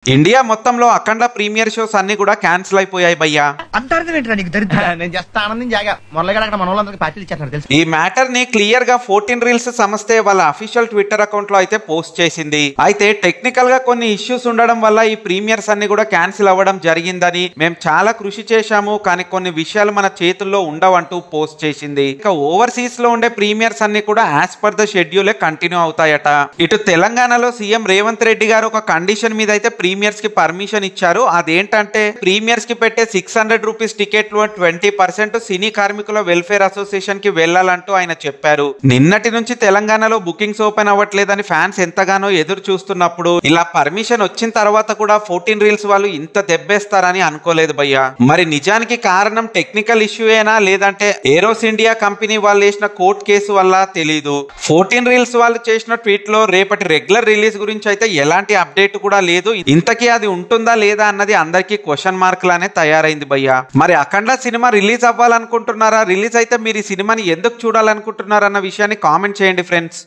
India మొత్తంలో అఖండ premier shows అన్ని కూడా క్యాన్సిల్ అయిపోయాయి భయ్యా. ఈ మ్యాటర్ ని క్లియర్ గా 14 రీల్స్ సంస్థే వాళ్ళ అఫీషియల్ ట్విట్టర్ అకౌంట్ లో అయితే పోస్ట్ చేసింది. అయితే టెక్నికల్ గా కొన్ని ఇష్యూస్ ఉండడం వల్ల ఈ ప్రీమియర్స్ అన్ని కూడా క్యాన్సిల్ అవ్వడం జరిగిందని, మేము చాలా కృషి చేశాము కానీ కొన్ని విషయాలు మన చేతుల్లో ఉండవంటూ పోస్ట్ చేసింది. ఇక ఓవర్సీస్ లో ఉండే ప్రీమియర్స్ అన్ని కూడా యాజ్ పర్ ద షెడ్యూలే కంటిన్యూ అవుతాయట. ఇటు తెలంగాణలో సీఎం రేవంత్ రెడ్డి గారు ఒక కండిషన్ మీద అయితే ప్రీమియర్స్ కి పర్మిషన్ ఇచ్చారు. అదేంటంటే ప్రీమియర్స్ కి పెట్టే 600 రూపీస్ టికెట్లు 20% సినీ కార్మికుల వెల్ఫేర్ అసోసియేషన్ కి వెళ్లాలంటూ ఆయన చెప్పారు. నిన్నటి నుంచి తెలంగాణలో బుకింగ్స్ ఓపెన్ అవ్వట్లేదని ఫ్యాన్స్ ఎంతగానో ఎదురు చూస్తున్నప్పుడు ఇలా పర్మిషన్ వచ్చిన తర్వాత కూడా 14 రీల్స్ వాళ్ళు ఇంత దెబ్బేస్తారని అనుకోలేదు భయ్యా. మరి నిజానికి కారణం టెక్నికల్ ఇష్యూయేనా లేదంటే ఏరోస్ ఇండియా కంపెనీ వాళ్ళు వేసిన కోర్టు కేసు వల్ల తెలీదు. 14 రీల్స్ వాళ్ళు చేసిన ట్వీట్ లో రేపటి రెగ్యులర్ రిలీజ్ గురించి అయితే ఎలాంటి అప్డేట్ కూడా లేదు. ఇంతకీ అది ఉంటుందా లేదా అన్నది అందరికీ క్వశ్చన్ మార్క్ లానే తయారైంది భయ్యా. మరి అఖండ సినిమా రిలీజ్ అవ్వాలనుకుంటున్నారా? రిలీజ్ అయితే మీరు ఈ సినిమాని ఎందుకు చూడాలనుకుంటున్నారన్న విషయాన్ని కామెంట్ చేయండి ఫ్రెండ్స్.